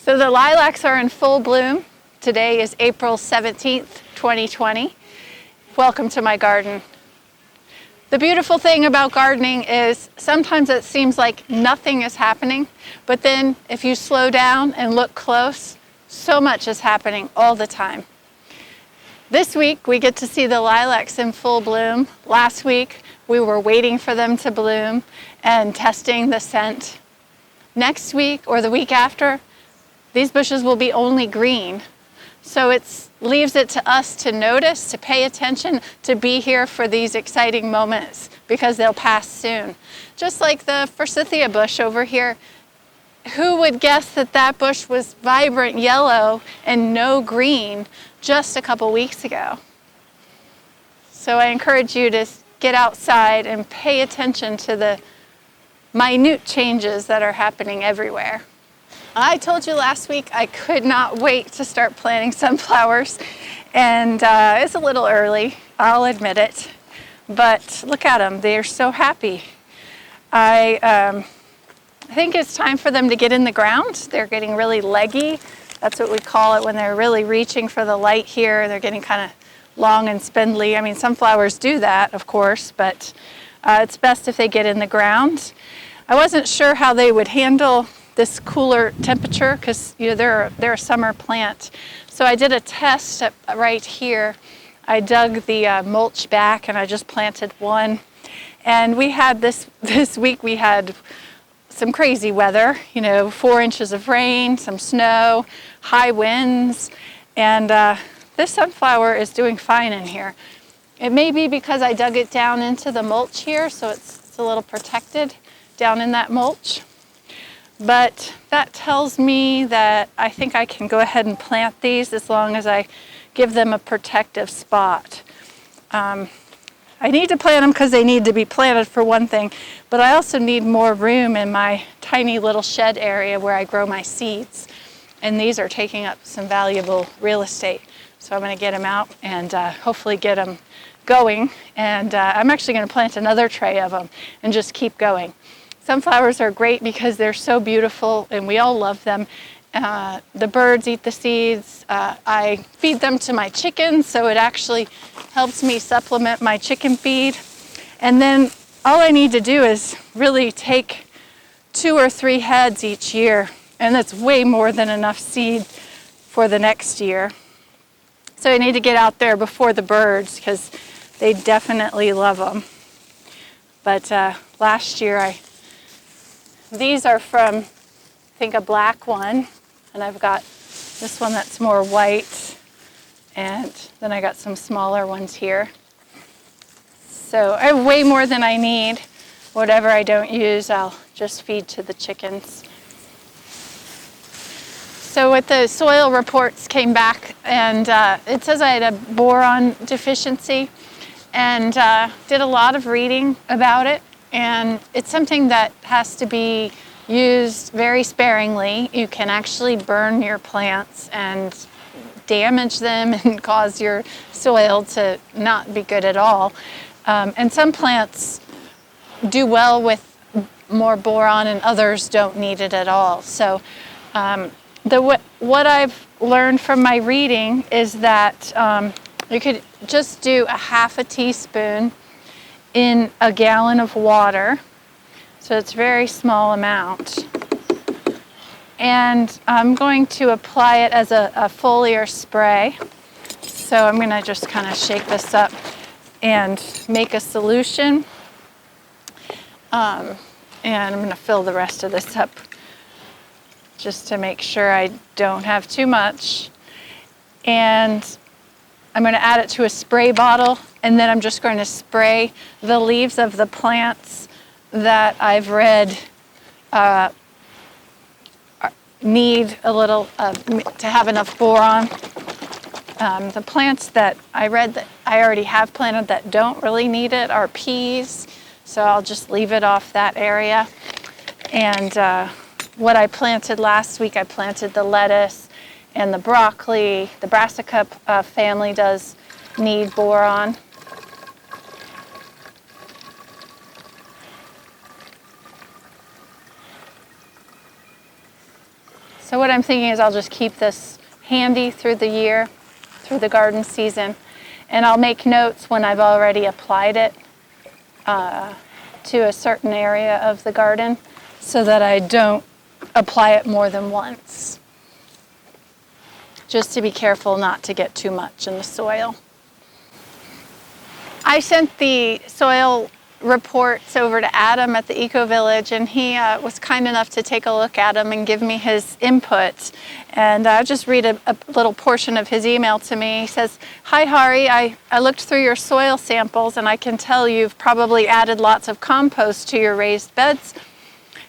So the lilacs are in full bloom. Today is April 17th, 2020. Welcome to my garden. The beautiful thing about gardening is sometimes it seems like nothing is happening, but then if you slow down and look close, so much is happening all the time. This week we get to see the lilacs in full bloom. Last week we were waiting for them to bloom and testing the scent. Next week or the week after, these bushes will be only green. So it leaves it to us to notice, to pay attention, to be here for these exciting moments because they'll pass soon. Just like the forsythia bush over here. Who would guess that that bush was vibrant yellow and no green just a couple weeks ago? So I encourage you to get outside and pay attention to the minute changes that are happening everywhere. I told you last week I could not wait to start planting sunflowers, and it's a little early, I'll admit it, but look at them, they're so happy. I think it's time for them to get in the ground. They're getting really leggy. That's what we call it when they're really reaching for the light here. They're getting kind of long and spindly. I mean, sunflowers do that, of course, but it's best if they get in the ground. I wasn't sure how they would handle this cooler temperature because they're a summer plant. So I did a test right here. I dug the mulch back and I just planted one. And we had this week we had some crazy weather, 4 inches of rain, some snow, high winds, and this sunflower is doing fine in here. It may be because I dug it down into the mulch here, so it's a little protected down in that mulch. But that tells me that I think I can go ahead and plant these as long as I give them a protective spot. I need to plant them because they need to be planted for one thing, but I also need more room in my tiny little shed area where I grow my seeds. And these are taking up some valuable real estate. So I'm going to get them out and hopefully get them going. And I'm actually going to plant another tray of them and just keep going. Sunflowers are great because they're so beautiful and we all love them. The birds eat the seeds. I feed them to my chickens, so it actually helps me supplement my chicken feed. And then all I need to do is really take 2 or 3 heads each year, and that's way more than enough seed for the next year. So I need to get out there before the birds because they definitely love them. But last year these are from, I think, a black one, and I've got this one that's more white, and then I got some smaller ones here. So I have way more than I need. Whatever I don't use, I'll just feed to the chickens. So with the soil reports came back, and it says I had a boron deficiency, and did a lot of reading about it. And it's something that has to be used very sparingly. You can actually burn your plants and damage them and cause your soil to not be good at all. And some plants do well with more boron and others don't need it at all. So what I've learned from my reading is that you could just do a half a teaspoon in a gallon of water, so it's a very small amount. And I'm going to apply it as a foliar spray. So I'm going to just kind of shake this up and make a solution. And I'm going to fill the rest of this up just to make sure I don't have too much. And I'm going to add it to a spray bottle, and then I'm just going to spray the leaves of the plants that I've read need a little to have enough boron. The plants that I read that I already have planted that don't really need it are peas, so I'll just leave it off that area. And what I planted last week, I planted the lettuce and the broccoli. The brassica family does need boron. So what I'm thinking is I'll just keep this handy through the year, through the garden season, and I'll make notes when I've already applied it to a certain area of the garden so that I don't apply it more than once. Just to be careful not to get too much in the soil. I sent the soil reports over to Adam at the Eco Village, and he was kind enough to take a look at them and give me his input. And I'll just read a little portion of his email to me. He says, "Hi Hari, I looked through your soil samples and I can tell you've probably added lots of compost to your raised beds.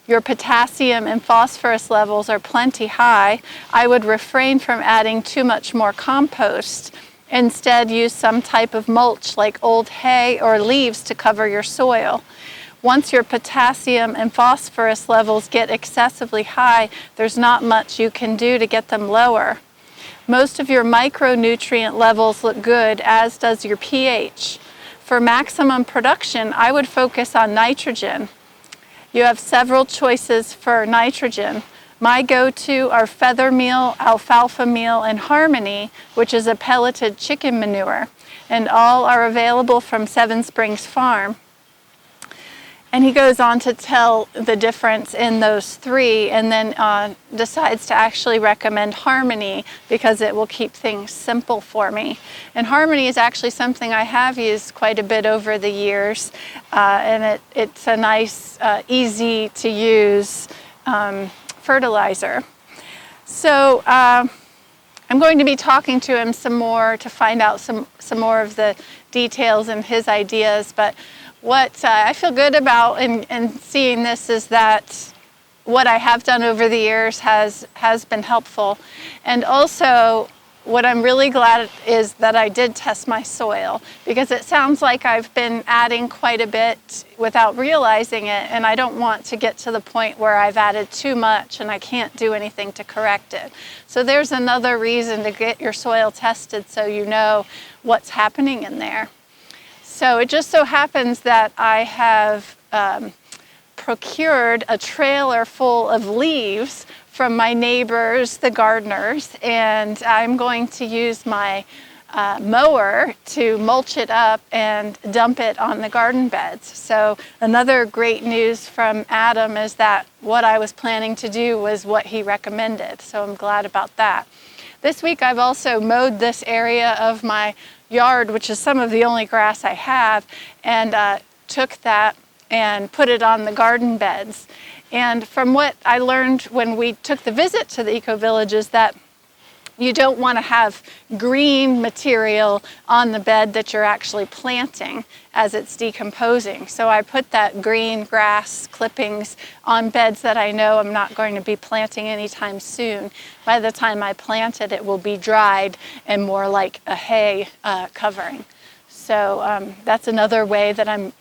Your potassium and phosphorus levels are plenty high. I would refrain from adding too much more compost. Instead, use some type of mulch like old hay or leaves to cover your soil. Once your potassium and phosphorus levels get excessively high, there's not much you can do to get them lower. Most of your micronutrient levels look good, as does your pH. For maximum production, I would focus on nitrogen. You have several choices for nitrogen. My go-to are feather meal, alfalfa meal, and Harmony, which is a pelleted chicken manure, and all are available from Seven Springs Farm." And he goes on to tell the difference in those three, and then decides to actually recommend Harmony because it will keep things simple for me. And Harmony is actually something I have used quite a bit over the years, and it's a nice, easy to use fertilizer. So I'm going to be talking to him some more to find out some more of the details and his ideas, but what I feel good about in seeing this is that what I have done over the years has been helpful. And also what I'm really glad is that I did test my soil, because it sounds like I've been adding quite a bit without realizing it, and I don't want to get to the point where I've added too much and I can't do anything to correct it. So there's another reason to get your soil tested so you know what's happening in there. So it just so happens that I have procured a trailer full of leaves from my neighbors, the gardeners, and I'm going to use my mower to mulch it up and dump it on the garden beds. So another great news from Adam is that what I was planning to do was what he recommended, so I'm glad about that. This week I've also mowed this area of my yard, which is some of the only grass I have, and took that and put it on the garden beds. And from what I learned when we took the visit to the Eco Village is that you don't want to have green material on the bed that you're actually planting as it's decomposing. So I put that green grass clippings on beds that I know I'm not going to be planting anytime soon. By the time I plant it, it will be dried and more like a hay covering. So that's another way that I'm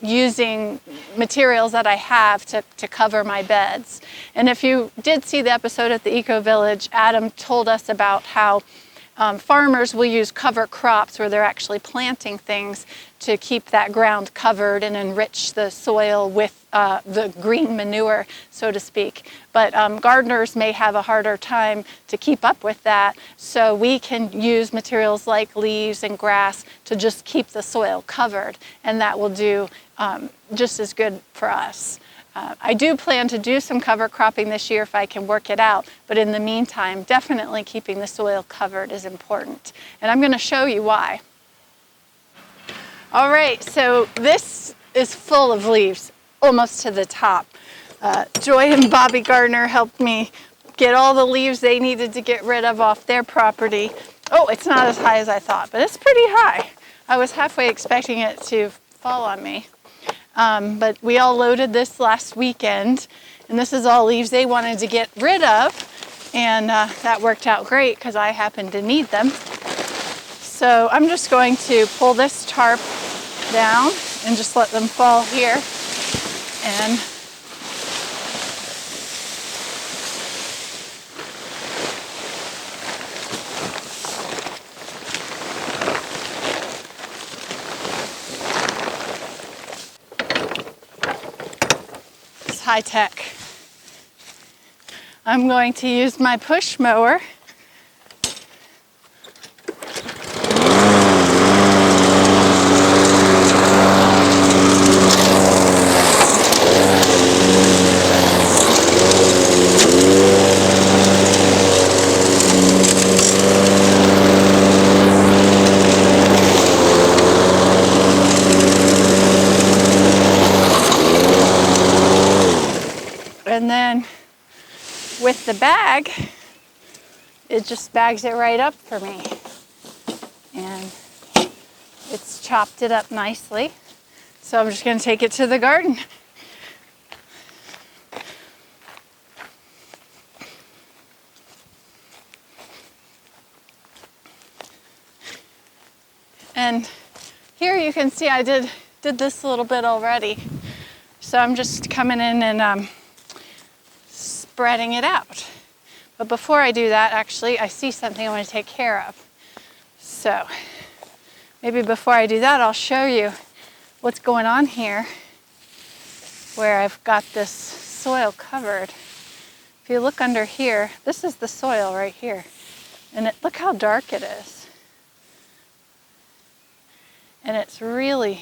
using materials that I have to cover my beds. And if you did see the episode at the Eco Village, Adam told us about how farmers will use cover crops where they're actually planting things to keep that ground covered and enrich the soil with the green manure, so to speak. But gardeners may have a harder time to keep up with that, so we can use materials like leaves and grass to just keep the soil covered, and that will do just as good for us. I do plan to do some cover cropping this year if I can work it out, but in the meantime, definitely keeping the soil covered is important. And I'm going to show you why. All right, so this is full of leaves, almost to the top. Joy and Bobby Gardner helped me get all the leaves they needed to get rid of off their property. Oh, it's not as high as I thought, but it's pretty high. I was halfway expecting it to fall on me. But we all loaded this last weekend, and this is all leaves they wanted to get rid of, and that worked out great because I happen to need them. So I'm just going to pull this tarp down and just let them fall here, and high tech. I'm going to use my push mower and then with the bag, it just bags it right up for me. And it's chopped it up nicely. So I'm just going to take it to the garden. And here you can see I did this a little bit already. So I'm just coming in and spreading it out. But before I do that, actually, I see something I want to take care of. So maybe before I do that, I'll show you what's going on here where I've got this soil covered. If you look under here, this is the soil right here. And look how dark it is. And it's really,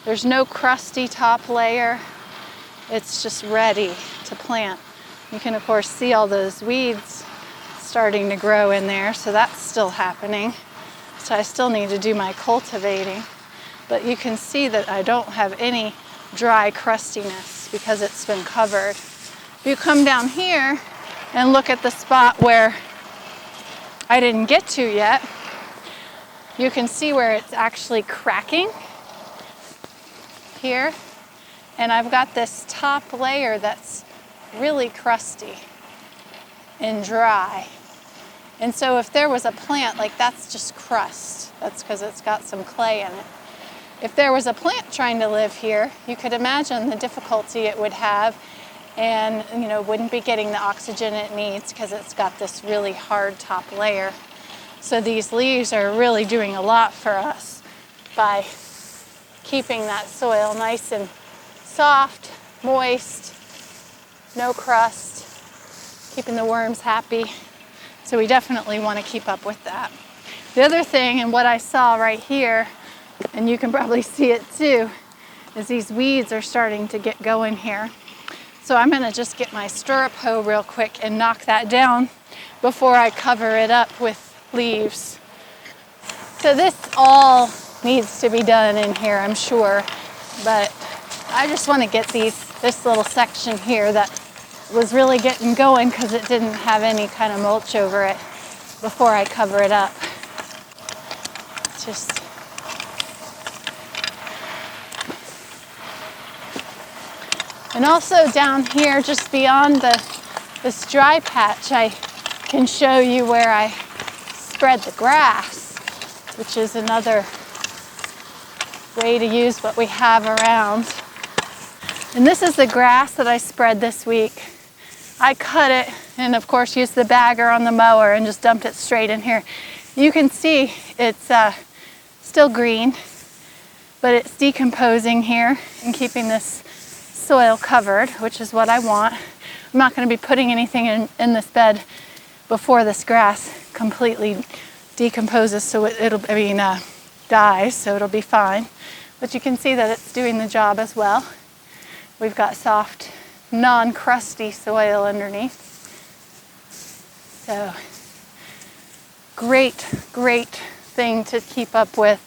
there's no crusty top layer. It's just ready to plant. You can, of course, see all those weeds starting to grow in there, so that's still happening. So I still need to do my cultivating. But you can see that I don't have any dry crustiness because it's been covered. If you come down here and look at the spot where I didn't get to yet, you can see where it's actually cracking here. And I've got this top layer that's really crusty and dry. And so if there was a plant, like that's just crust. That's because it's got some clay in it. If there was a plant trying to live here, you could imagine the difficulty it would have and, you know, wouldn't be getting the oxygen it needs because it's got this really hard top layer. So these leaves are really doing a lot for us by keeping that soil nice and soft, moist, no crust, keeping the worms happy. So we definitely want to keep up with that. The other thing, and what I saw right here, and you can probably see it too, is these weeds are starting to get going here. So I'm going to just get my stirrup hoe real quick and knock that down before I cover it up with leaves. So this all needs to be done in here, I'm sure, but I just want to get this little section here that was really getting going because it didn't have any kind of mulch over it before I cover it up. Just and also down here, just beyond this dry patch, I can show you where I spread the grass, which is another way to use what we have around. And this is the grass that I spread this week. I cut it and of course used the bagger on the mower and just dumped it straight in here. You can see it's still green, but it's decomposing here and keeping this soil covered, which is what I want. I'm not going to be putting anything in this bed before this grass completely decomposes, so dies, so it'll be fine. But you can see that it's doing the job as well. We've got soft, non-crusty soil underneath. So, great thing to keep up with.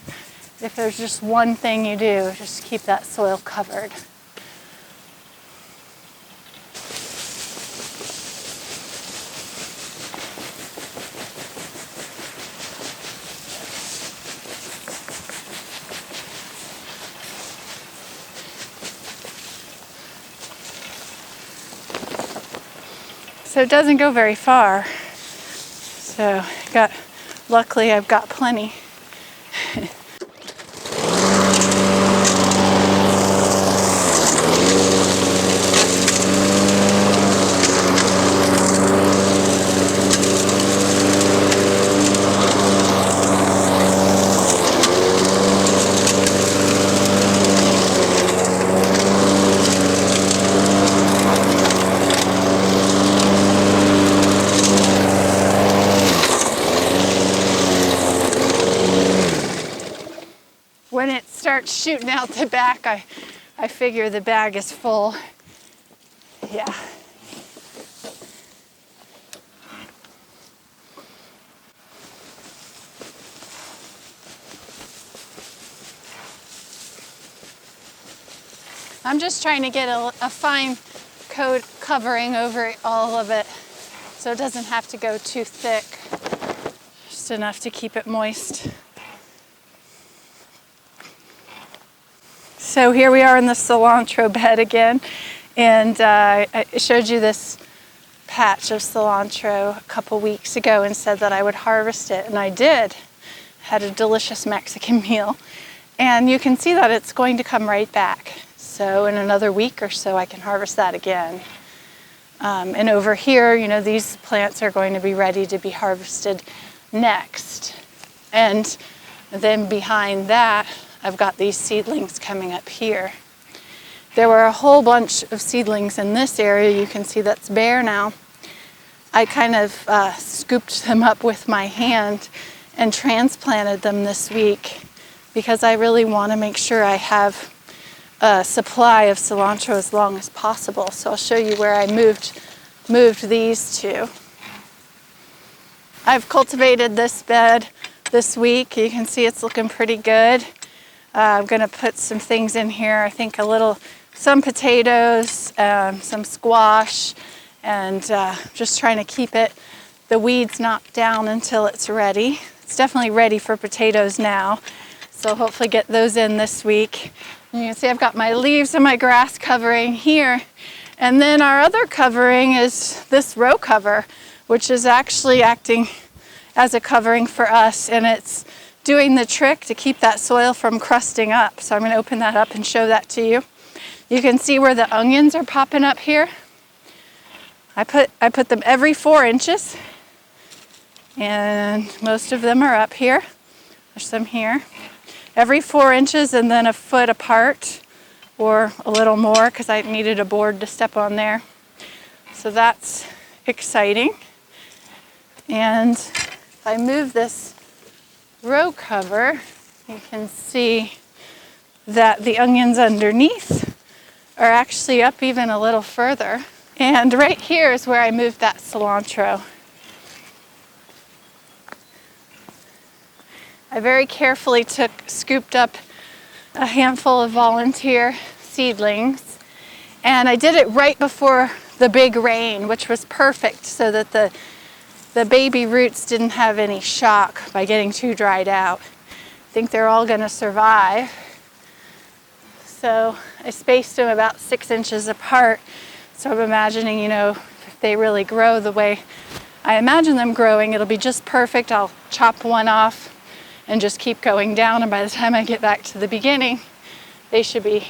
If there's just one thing you do, just keep that soil covered. So it doesn't go very far. So luckily I've got plenty. starts shooting out the back, I figure the bag is full. Yeah. I'm just trying to get a fine coat covering over all of it so it doesn't have to go too thick, just enough to keep it moist. So here we are in the cilantro bed again, and I showed you this patch of cilantro a couple weeks ago and said that I would harvest it, and I did. Had a delicious Mexican meal, and you can see that it's going to come right back. So in another week or so I can harvest that again. And over here, you know, these plants are going to be ready to be harvested next. And then behind that, I've got these seedlings coming up here. There were a whole bunch of seedlings in this area. You can see that's bare now. I kind of scooped them up with my hand and transplanted them this week because I really want to make sure I have a supply of cilantro as long as possible. So I'll show you where I moved these to. I've cultivated this bed this week. You can see it's looking pretty good. I'm going to put some things in here. I think some potatoes, some squash, and just trying to keep the weeds knocked down until it's ready. It's definitely ready for potatoes now, so hopefully get those in this week. And you can see I've got my leaves and my grass covering here, and then our other covering is this row cover, which is actually acting as a covering for us, and it's doing the trick to keep that soil from crusting up. So I'm going to open that up and show that to you. You can see where the onions are popping up here. I put them every 4 inches, and most of them are up here. There's some here. Every 4 inches and then a foot apart, or a little more because I needed a board to step on there. So that's exciting. And if I move this row cover, you can see that the onions underneath are actually up even a little further. And right here is where I moved that cilantro. I very carefully scooped up a handful of volunteer seedlings, and I did it right before the big rain, which was perfect so that the baby roots didn't have any shock by getting too dried out. I think they're all going to survive. So I spaced them about 6 inches apart. So I'm imagining, you know, if they really grow the way I imagine them growing, it'll be just perfect. I'll chop one off and just keep going down, and by the time I get back to the beginning, they should be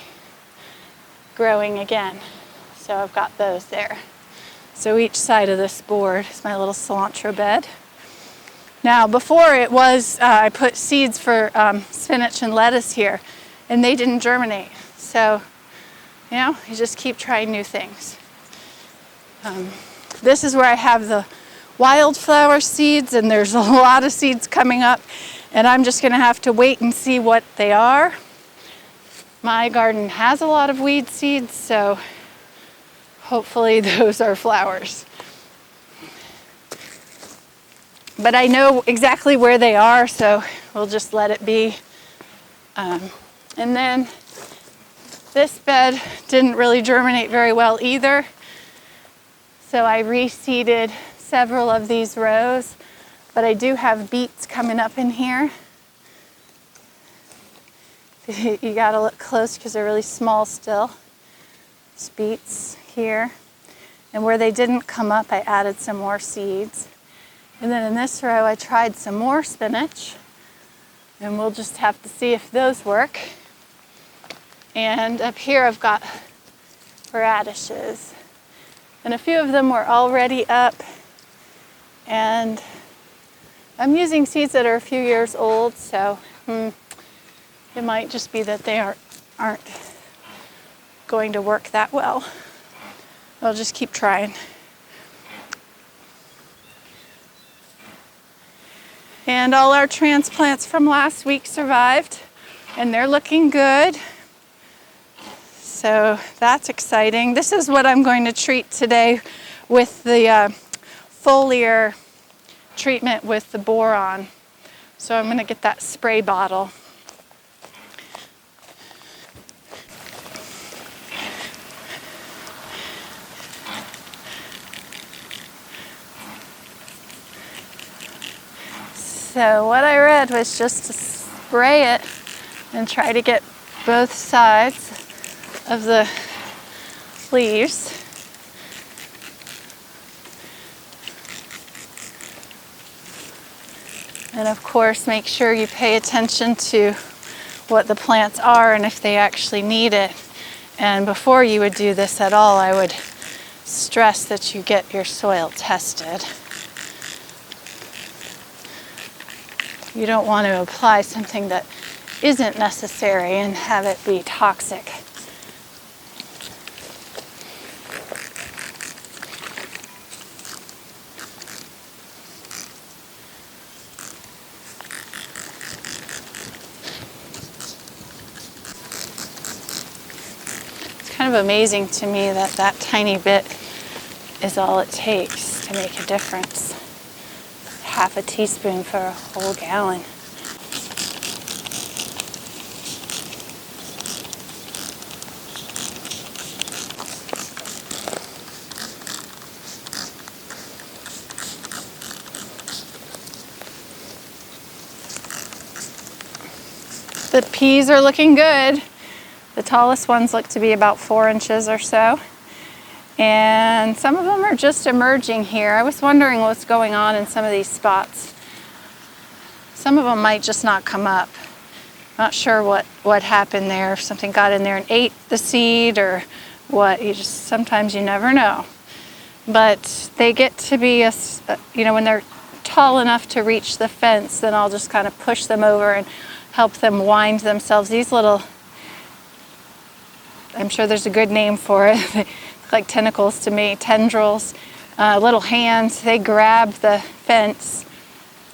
growing again. So I've got those there. So each side of this board is my little cilantro bed. Now before it was, I put seeds for spinach and lettuce here, and they didn't germinate. So, you know, you just keep trying new things. This is where I have the wildflower seeds, and there's a lot of seeds coming up, and I'm just gonna have to wait and see what they are. My garden has a lot of weed seeds, so hopefully those are flowers. But I know exactly where they are, so we'll just let it be. And then this bed didn't really germinate very well either, so I reseeded several of these rows, but I do have beets coming up in here. You gotta look close because they're really small still. There's beets here. And where they didn't come up, I added some more seeds. And then in this row, I tried some more spinach, and we'll just have to see if those work. And up here, I've got radishes. And a few of them were already up, and I'm using seeds that are a few years old, so it might just be that they aren't going to work that well. I'll just keep trying. And all our transplants from last week survived. and they're looking good. So that's exciting. This is what I'm going to treat today with the foliar treatment with the boron. So I'm going to get that spray bottle. So what I read was just to spray it and try to get both sides of the leaves. And of course, make sure you pay attention to what the plants are and if they actually need it. And before you would do this at all, I would stress that you get your soil tested. You don't want to apply something that isn't necessary and have it be toxic. It's kind of amazing to me that that tiny bit is all it takes to make a difference. Half a teaspoon for a whole gallon. The peas are looking good. The tallest ones look to be about 4 inches or so. And some of them are just emerging here. I was wondering what's going on in some of these spots. Some of them might just not come up. Not sure what happened there, if something got in there and ate the seed or what. Sometimes you never know. But they get to be, when they're tall enough to reach the fence, then I'll just kind of push them over and help them wind themselves. These little, I'm sure there's a good name for it, like tentacles to me, tendrils, little hands, they grab the fence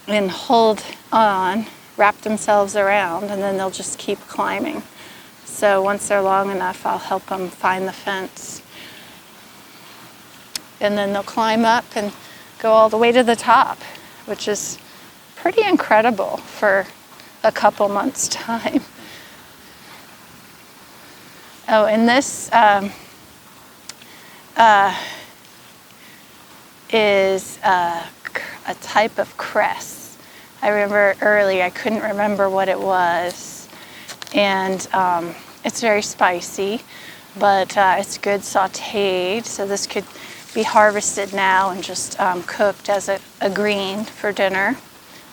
and hold on, wrap themselves around, and then they'll just keep climbing. So once they're long enough, I'll help them find the fence. And then they'll climb up and go all the way to the top, which is pretty incredible for a couple months' time. Oh, and this is a type of cress. I remember early I couldn't remember what it was, and it's very spicy, but it's good sautéed, so this could be harvested now and just cooked as a green for dinner.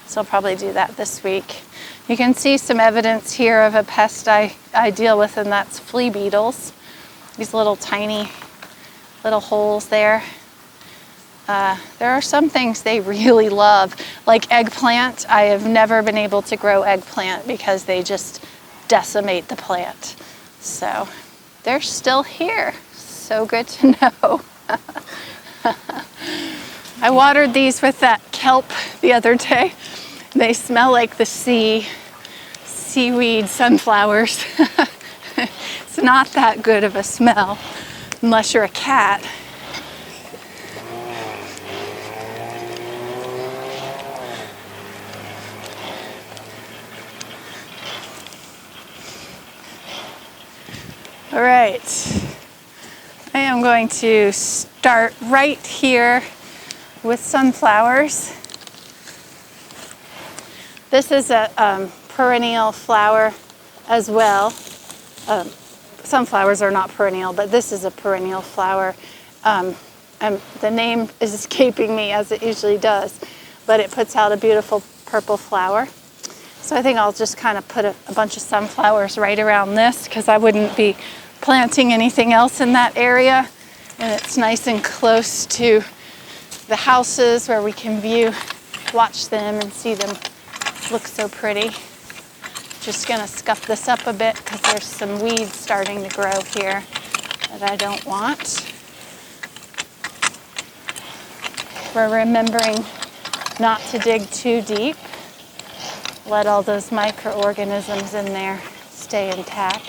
So I'll probably do that this week. You can see some evidence here of a pest I deal with, and that's flea beetles. These little tiny little holes there. There are some things they really love, like eggplant. I have never been able to grow eggplant because they just decimate the plant. So they're still here. So good to know. I watered these with that kelp the other day. They smell like the seaweed sunflowers. It's not that good of a smell unless you're a cat. All right, I am going to start right here with sunflowers. This is a perennial flower as well. Sunflowers are not perennial, but this is a perennial flower. The name is escaping me, as it usually does, but it puts out a beautiful purple flower. So I think I'll just kind of put a bunch of sunflowers right around this, because I wouldn't be planting anything else in that area. And it's nice and close to the houses where we can watch them and see them look so pretty. Just gonna scuff this up a bit because there's some weeds starting to grow here that I don't want. We're remembering not to dig too deep. Let all those microorganisms in there stay intact.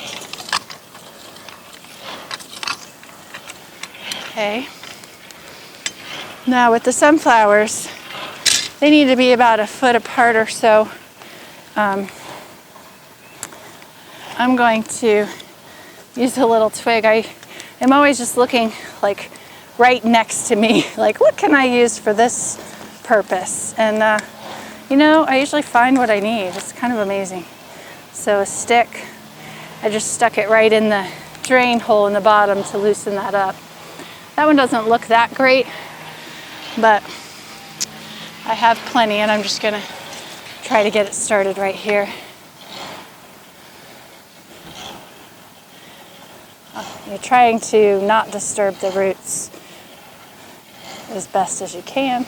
Okay. Now with the sunflowers, they need to be about a foot apart or so. I'm going to use a little twig. I'm always just looking like right next to me, like what can I use for this purpose? And you know, I usually find what I need. It's kind of amazing. So a stick, I just stuck it right in the drain hole in the bottom to loosen that up. That one doesn't look that great, but I have plenty, and I'm just gonna try to get it started right here. You're trying to not disturb the roots as best as you can.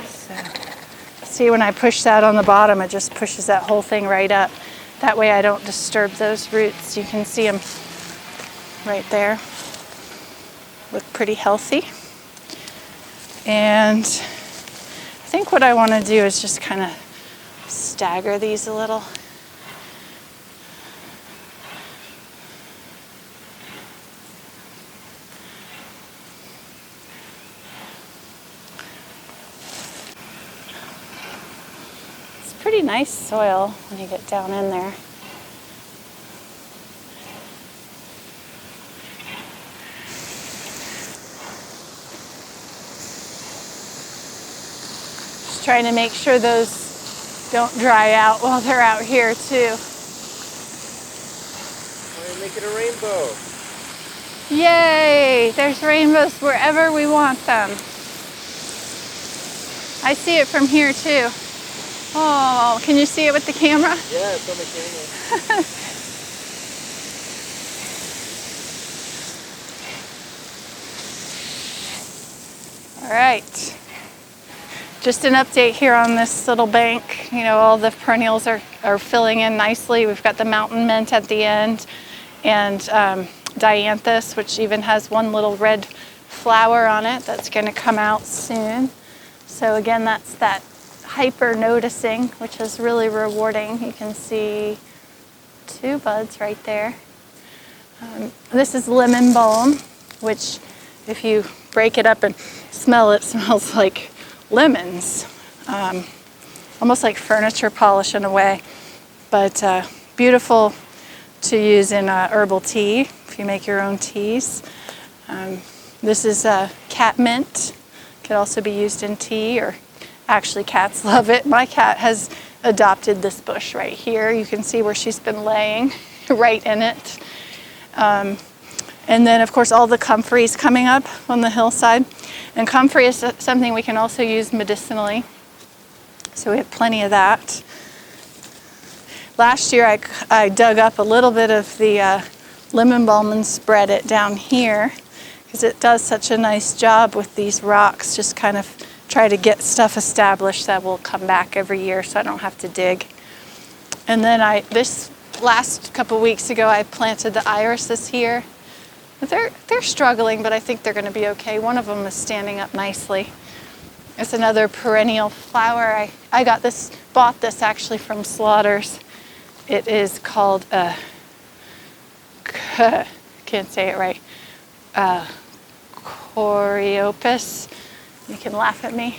So, see, when I push that on the bottom, it just pushes that whole thing right up. That way I don't disturb those roots. You can see them right there. Look pretty healthy. And I think what I want to do is just kind of stagger these a little. It's pretty nice soil when you get down in there. Trying to make sure those don't dry out while they're out here too. We're make it a rainbow. Yay! There's rainbows wherever we want them. I see it from here too. Oh, can you see it with the camera? Yeah, it's on the camera. All right. Just an update here on this little bank. You know, all the perennials are filling in nicely. We've got the mountain mint at the end, and dianthus, which even has one little red flower on it that's going to come out soon. So again, that's that hyper noticing, which is really rewarding. You can see 2 buds right there. This is lemon balm, which if you break it up and smell it, smells like lemons, almost like furniture polish in a way, but beautiful to use in herbal tea if you make your own teas. This is cat mint. Could also be used in tea, or actually cats love it. My cat has adopted this bush right here. You can see where she's been laying right in it. And then of course all the comfreys coming up on the hillside. And comfrey is something we can also use medicinally. So we have plenty of that. Last year I dug up a little bit of the lemon balm and spread it down here because it does such a nice job with these rocks. Just kind of try to get stuff established that will come back every year so I don't have to dig. And then this last couple weeks ago I planted the irises here. They're struggling, but I think they're going to be okay. One of them is standing up nicely. It's another perennial flower. I bought this actually from Slaughter's. It is called can't say it right. Coreopus. You can laugh at me.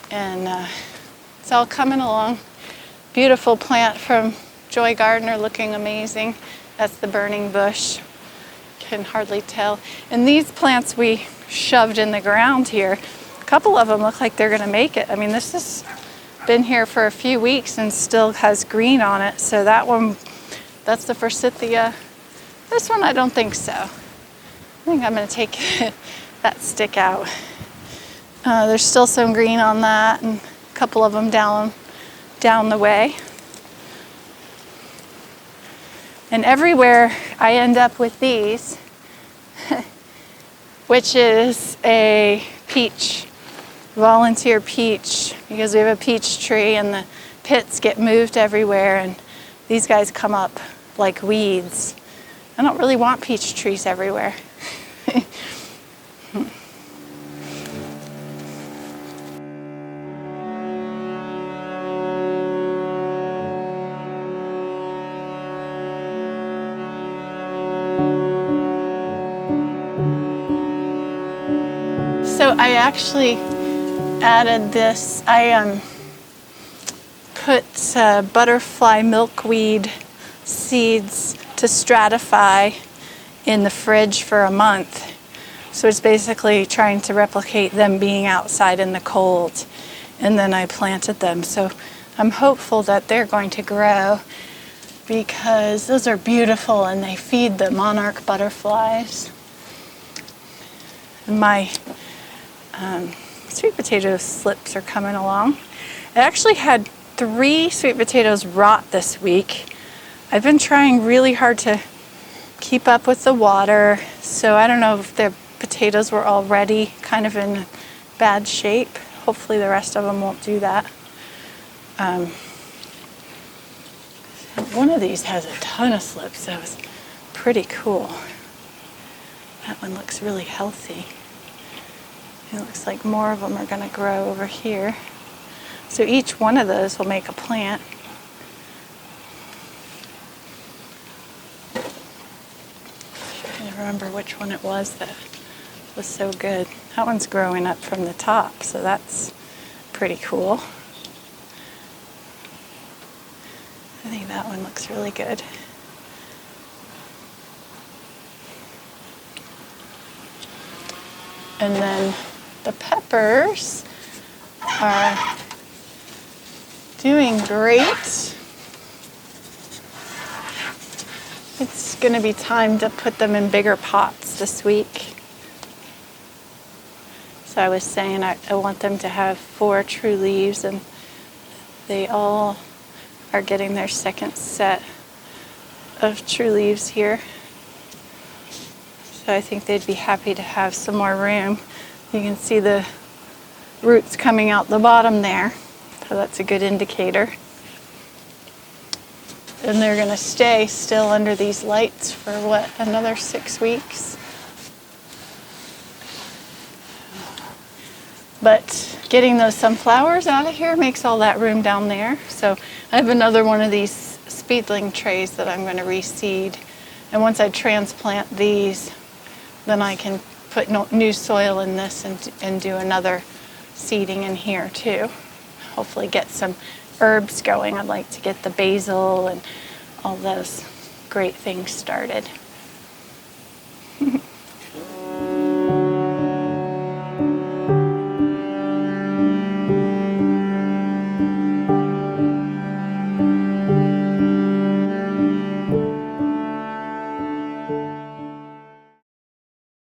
And it's all coming along. Beautiful plant from Joy Gardner, looking amazing. That's the burning bush. Can hardly tell. And these plants we shoved in the ground here, a couple of them look like they're going to make it. I mean, this has been here for a few weeks and still has green on it. So that one, that's the forsythia. This one I don't think so. I think I'm going to take that stick out. There's still some green on that, and a couple of them down the way. And everywhere I end up with these, which is a peach, volunteer peach, because we have a peach tree and the pits get moved everywhere and these guys come up like weeds. I don't really want peach trees everywhere. So I actually added this. I put butterfly milkweed seeds to stratify in the fridge for a month. So it's basically trying to replicate them being outside in the cold. And then I planted them. So I'm hopeful that they're going to grow because those are beautiful and they feed the monarch butterflies. And my sweet potato slips are coming along. I actually had 3 sweet potatoes rot this week. I've been trying really hard to keep up with the water, so I don't know if the potatoes were already kind of in bad shape. Hopefully the rest of them won't do that. One of these has a ton of slips, so it's pretty cool. That one looks really healthy. It looks like more of them are going to grow over here. So each one of those will make a plant. I can't remember which one it was that was so good. That one's growing up from the top, so that's pretty cool. I think that one looks really good. And then the peppers are doing great. It's going to be time to put them in bigger pots this week. So I was saying I want them to have 4 true leaves, and they all are getting their second set of true leaves here. So I think they'd be happy to have some more room. You can see the roots coming out the bottom there, so that's a good indicator. And they're going to stay still under these lights for another 6 weeks. But getting those sunflowers out of here makes all that room down there. So I have another one of these speedling trays that I'm going to reseed. And once I transplant these, then I can put new soil in this and do another seeding in here too. Hopefully get some herbs going. I'd like to get the basil and all those great things started.